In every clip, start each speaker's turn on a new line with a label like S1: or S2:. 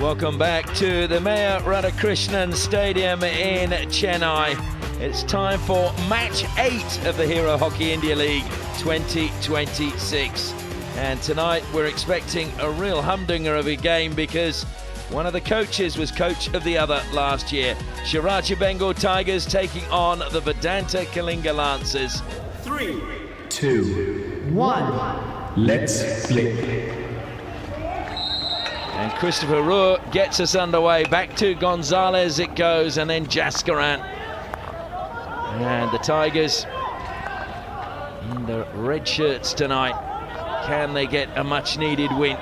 S1: Welcome back to the Mayor Radhakrishnan Stadium in Chennai. It's time for match 8 of the Hero Hockey India League 2026. And tonight we're expecting a real humdinger of a game because one of the coaches was coach of the other last year. Shirachi Bengal Tigers taking on the Vedanta Kalinga Lancers.
S2: 3, 2, 1, let's play.
S1: And Christopher Ruhr gets us underway. Back to Gonzalez it goes, and then Jaskaran. And the Tigers in the red shirts tonight. Can they get a much-needed win?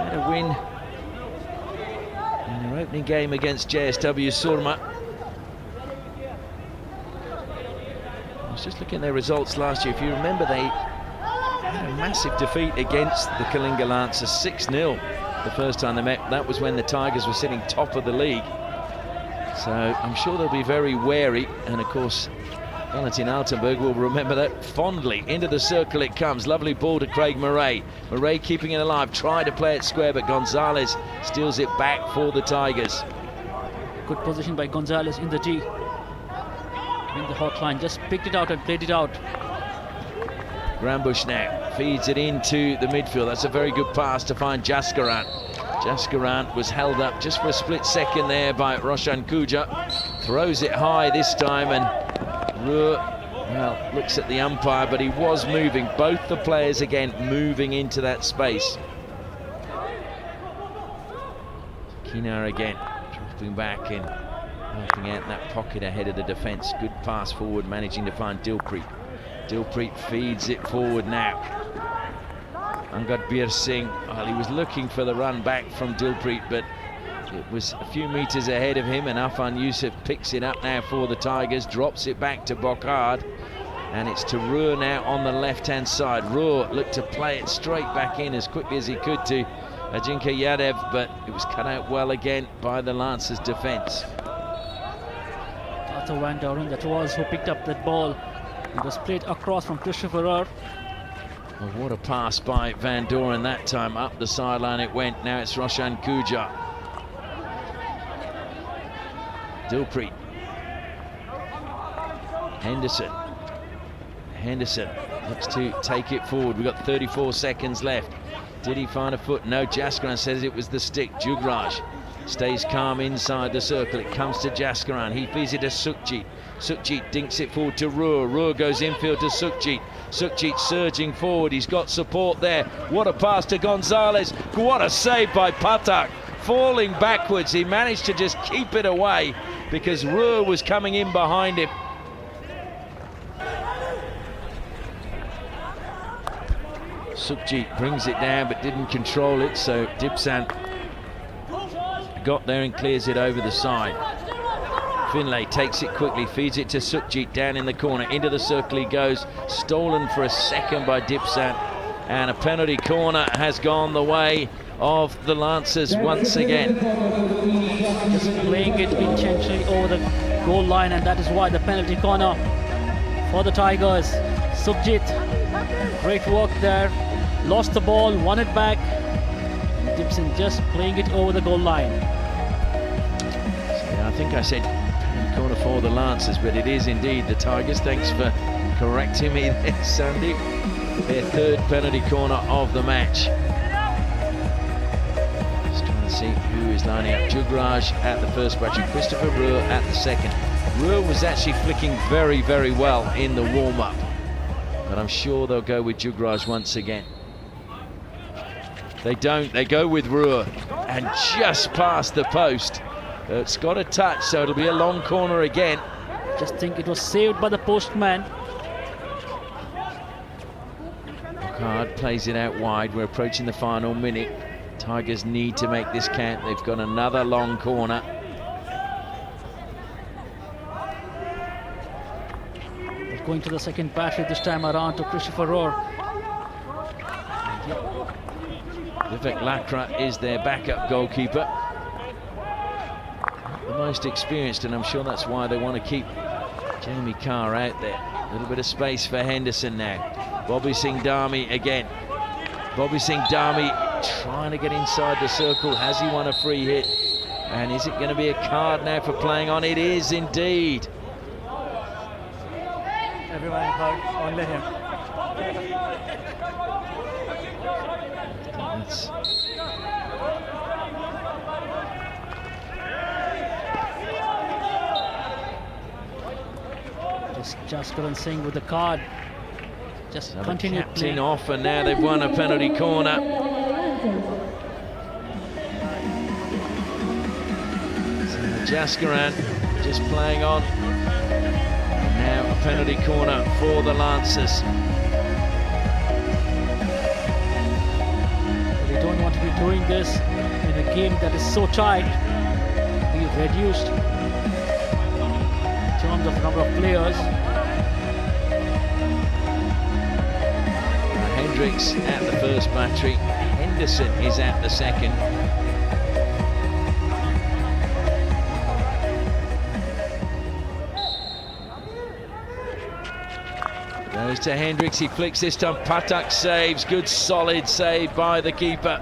S1: Had a win in their opening game against JSW Surma. I was just looking at their results last year. If you remember, they had a massive defeat against the Kalinga Lancers, 6-0 the first time they met. That was when the Tigers were sitting top of the league. So I'm sure they'll be very wary, and of course Valentin Altenberg will remember that fondly. Into the circle it comes, lovely ball to Craig Murray. Murray keeping it alive, tried to play it square, but Gonzalez steals it back for the Tigers.
S3: Good position by Gonzalez in the D. In the hotline, just picked it out and played it out.
S1: Grambush now feeds it into the midfield. That's a very good pass to find Jaskaran. Jaskaran was held up just for a split second there by Roshan Kuja. Throws it high this time, and Ruhr, well, looks at the umpire, but he was moving. Both the players again moving into that space. Kinar again dropping back and helping out in that pocket ahead of the defence. Good pass forward, managing to find Dilpreet. Dilpreet feeds it forward now. Angad Bir Singh, well, he was looking for the run back from Dilpreet, but it was a few metres ahead of him, and Afan Yusuf picks it up now for the Tigers, drops it back to Bokard, and it's to Ruhr now on the left-hand side. Ruhr looked to play it straight back in as quickly as he could to Ajinkya Yadav, but it was cut out well again by the Lancers' defence.
S3: Arthur Van Doren, that was who picked up that ball. It was played across from Christopher Ruhr.
S1: Well, what a pass by Van Doren that time. Up the sideline it went. Now it's Roshan Kuja. Dilpreet. Henderson. Henderson looks to take it forward. We've got 34 seconds left. Did he find a foot? No, Jaskaran says it was the stick. Jugraj stays calm inside the circle. It comes to Jaskaran. He feeds it to Sukhjit. Sukhjit dinks it forward to Ruhr. Ruhr goes infield to Sukhjit. Sukhjit surging forward. He's got support there. What a pass to Gonzalez. What a save by Patak. Falling backwards. He managed to just keep it away because Ruhr was coming in behind him. Sukhjit brings it down but didn't control it, so Dipsant got there and clears it over the side. Finlay takes it quickly, feeds it to Sukhjit down in the corner. Into the circle he goes, stolen for a second by Dipsant, and a penalty corner has gone the way of the Lancers once again.
S3: Just playing it intentionally over the goal line, and that is why the penalty corner for the Tigers. Sukhjit, great work there, lost the ball, won it back. Dipsant just playing it over the goal line.
S1: I think I said corner for the Lancers, but it is indeed the Tigers. Thanks for correcting me there, Sandy. Their third penalty corner of the match. Just trying to see who is lining up. Jugraj at the first battery, Christopher Ruhr at the second. Ruhr was actually flicking very, very well in the warm-up, but I'm sure they'll go with Jugraj once again. They don't, they go with Ruhr, and just past the post. It's got a touch, so it'll be a long corner again.
S3: Just think it was saved by the postman.
S1: Bokard plays it out wide. We're approaching the final minute. Tigers need to make this count. They've got another long corner.
S3: They're going to the second battery this time around to Christopher Ruhr.
S1: Vivek Lakra is their backup goalkeeper. The most experienced, and I'm sure that's why they want to keep Jamie Carr out there. A little bit of space for Henderson now. Bobby Singh Dhami again. Bobby Singh Dhami trying to get inside the circle. Has he won a free hit? And is it going to be a card now for playing on? It is indeed.
S4: Everyone hurt, only him.
S1: That's
S3: just couldn't sing with the card. Just
S1: another
S3: continue
S1: captain
S3: playing.
S1: off, and now they've won a penalty corner. So Jaskaran just playing on. And now a penalty corner for the Lancers.
S3: They don't want to be doing this in a game that is so tight. Be reduced in terms of the number of players.
S1: Hendricks at the first battery. Henderson is at the second. Goes to Hendricks, he flicks this time. Patak saves, good solid save by the keeper.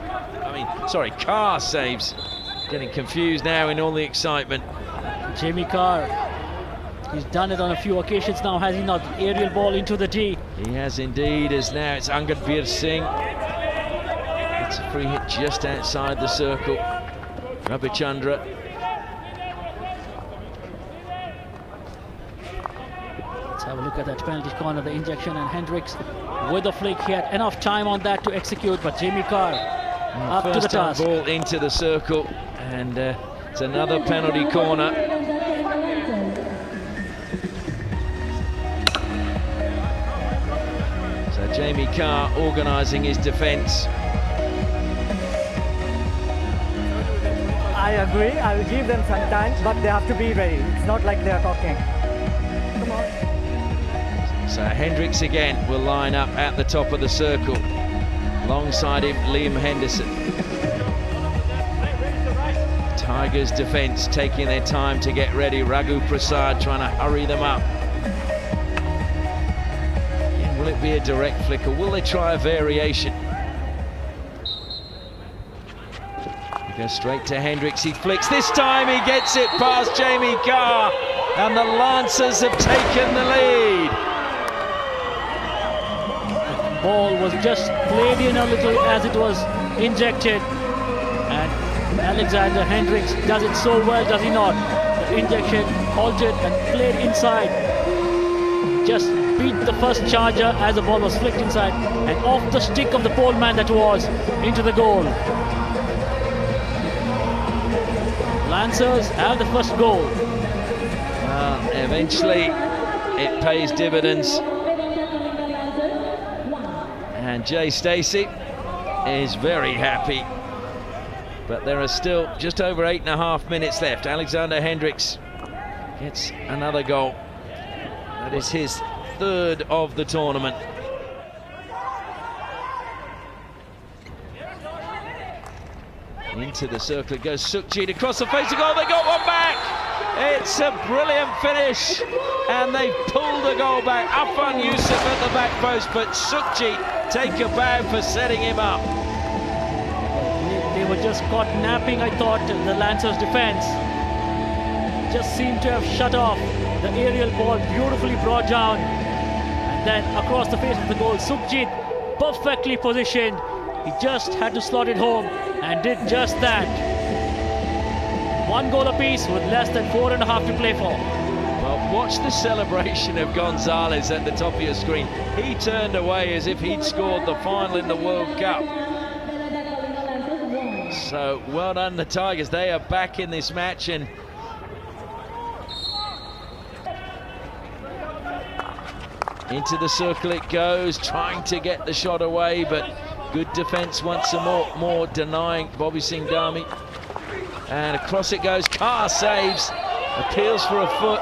S1: Sorry, Carr saves. Getting confused now in all the excitement.
S3: Jamie Carr, he's done it on a few occasions now, has he not? Aerial ball into the D.
S1: He has indeed, as now it's Angad Bir Singh. It's a free hit just outside the circle. Ravichandra.
S3: Let's have a look at that penalty corner, the injection, and Hendricks with the flick. He had enough time on that to execute, but Jamie Carr up to the
S1: First time
S3: task.
S1: ball into the circle, and it's another penalty corner. So Jamie Carr organising his defence.
S4: I agree, I will give them some time, but they have to be ready. It's not like they are talking. Come on.
S1: So Hendricks again will line up at the top of the circle. Alongside him, Liam Henderson. Tigers defence taking their time to get ready. Raghu Prasad trying to hurry them up. Yeah, will it be a direct flick, or will they try a variation? He goes straight to Hendricks, he flicks. This time he gets it past Jamie Carr, and the Lancers have taken the lead.
S3: Ball was just played in a little as it was injected, and Alexander Hendricks does it so well, does he not? The injection halted and played inside, just beat the first charger as the ball was flicked inside and off the stick of the pole man that was into the goal. Lancers have the first goal.
S1: Eventually it pays dividends. And Jay Stacey is very happy, but there are still just over 8.5 minutes left. Alexander Hendricks gets another goal. That is his third of the tournament. Into the circle it goes. Sukhjit across the face of goal. They got one back. It's a brilliant finish, and they pulled the goal back. Afan Yusuf at the back post, but Sukhjit take a bow for setting him up.
S3: They were just caught napping, I thought, the Lancers defense. Just seemed to have shut off. The aerial ball beautifully brought down, and then across the face of the goal, Sukhjit perfectly positioned. He just had to slot it home and did just that. One goal apiece with less than 4.5 to play for.
S1: Well, watch the celebration of Gonzalez at the top of your screen. He turned away as if he'd scored the final in the World Cup. So well done the Tigers. They are back in this match, and into the circle it goes, trying to get the shot away, but good defence once more denying Bobby Singh Dhami. And across it goes. Carr saves, appeals for a foot.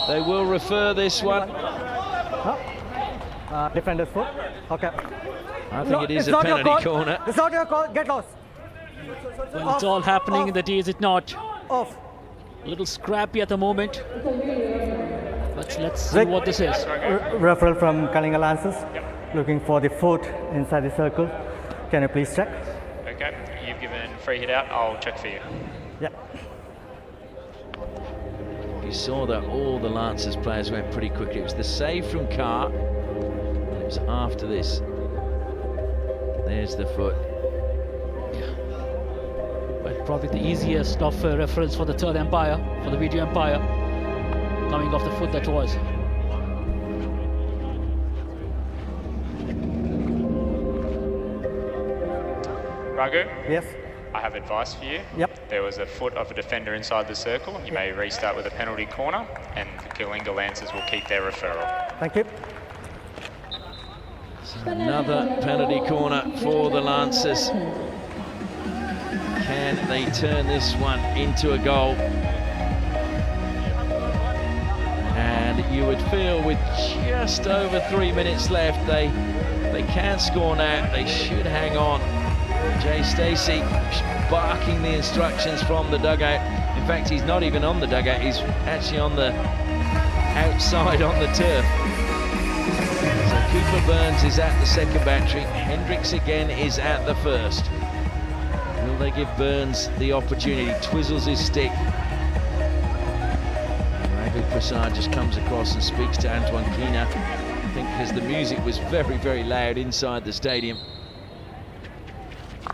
S1: They will refer this one.
S4: Defender's foot. Okay.
S1: I think it is a penalty corner.
S4: It's not your call. Get lost.
S3: Well, it's all happening in the D, is it not?
S4: Off.
S3: A little scrappy at the moment. But let's see what this is.
S4: Referral from Kalinga Lancers. Looking for the foot inside the circle. Can you please check?
S5: Okay. free hit out, I'll check for you.
S4: Yeah.
S1: You saw that all the Lancers players went pretty quickly. It was the save from Carr, and it was after this. There's the foot.
S3: But probably the easiest of reference for the third umpire, for the video umpire, coming off the foot that was.
S5: Raghu,
S4: Yes.
S5: I have advice for you.
S4: Yep.
S5: There was a foot of a defender inside the circle. You may restart with a penalty corner, and the Kalinga Lancers will keep their referral.
S4: Thank you.
S1: Another penalty corner for the Lancers. Can they turn this one into a goal? And you would feel with just over 3 minutes left, they can score now. They should hang on. Jay Stacey barking the instructions from the dugout. In fact, he's not even on the dugout, he's actually on the outside on the turf. So Cooper Burns is at the second battery. Hendricks again is at the first. Will they give Burns the opportunity? Twizzles his stick. Raghu Prasad just comes across and speaks to Antoine Kina. I think because the music was very, very loud inside the stadium.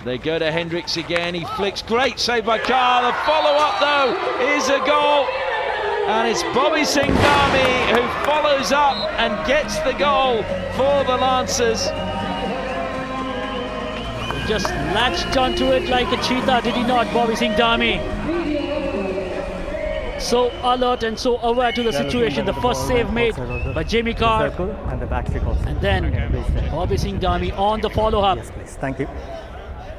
S1: They go to Hendricks again, he flicks, great save by Carr. The follow-up though is a goal, and it's Bobby Singh Dhami who follows up and gets the goal for the Lancers.
S3: He just latched onto it like a cheetah, did he not, Bobby Singh Dhami? So alert and so aware to the situation. The first save made by Jamie Carr,
S4: Circle and the back stick also.
S3: and then Bobby Singh Dhami on the follow-up.
S4: Yes, please. Thank you.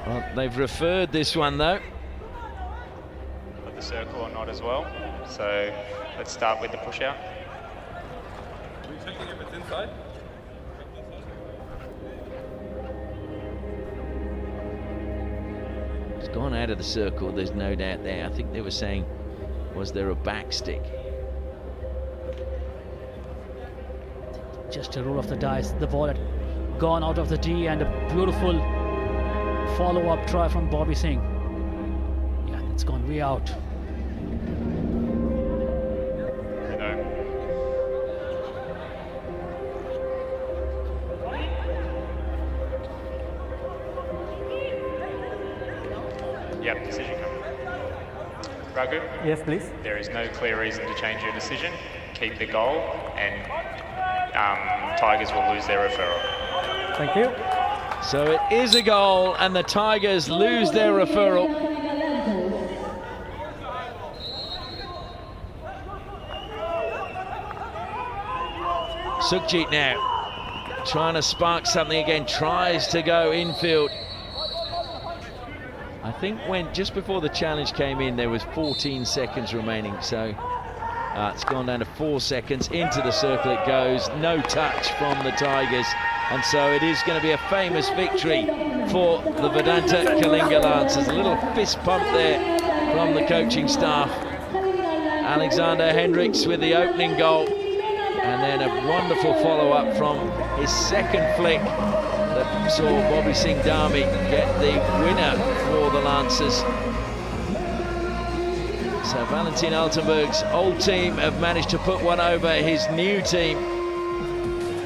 S1: Well, they've referred this one though.
S5: With the circle or not as well. So let's start with the push out.
S6: Are we checking if it's inside?
S1: It's gone out of the circle, there's no doubt there. I think they were saying, was there a back stick?
S3: Just a roll of the dice. The ball had gone out of the tee, and a beautiful follow-up try from Bobby Singh. Yeah, it's gone way out.
S5: Yep, decision coming. Raghu,
S4: Yes, please.
S5: there is no clear reason to change your decision. Keep the goal, and Tigers will lose their referral.
S4: Thank you.
S1: So it is a goal, and the Tigers lose their referral. Sukhjit now trying to spark something again, tries to go infield. I think when just before the challenge came in, there was 14 seconds remaining, so it's gone down to 4 seconds. Into the circle it goes, no touch from the Tigers, and so it is going to be a famous victory for the Vedanta Kalinga Lancers. A little fist pump there from the coaching staff. Alexander Hendricks with the opening goal, and then a wonderful follow-up from his second flick that saw Bobby Singh Dhami get the winner for the Lancers. So Valentin Altenberg's old team have managed to put one over his new team.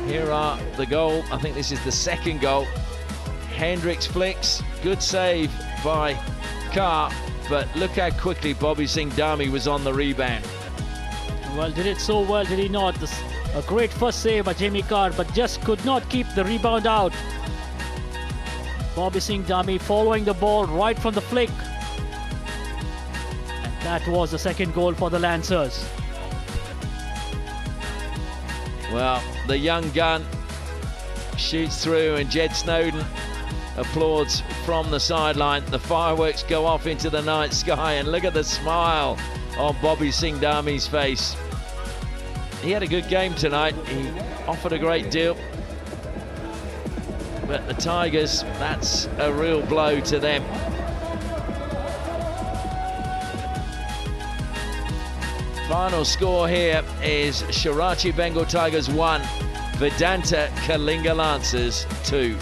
S1: Here are the goal. I think this is the second goal. Hendricks flicks, good save by Carr, but look how quickly Bobby Singh Dhami was on the rebound.
S3: Well, did it so well, did he not? A great first save by Jamie Carr, but just could not keep the rebound out. Bobby Singh Dhami following the ball right from the flick. And that was the second goal for the Lancers.
S1: Well, the young gun shoots through, and Jed Snowden applauds from the sideline. The fireworks go off into the night sky, and look at the smile on Bobby Singh Dhami's face. He had a good game tonight. He offered a great deal. But the Tigers, that's a real blow to them. Final score here is Shirachi Bengal Tigers 1, Vedanta Kalinga Lancers 2.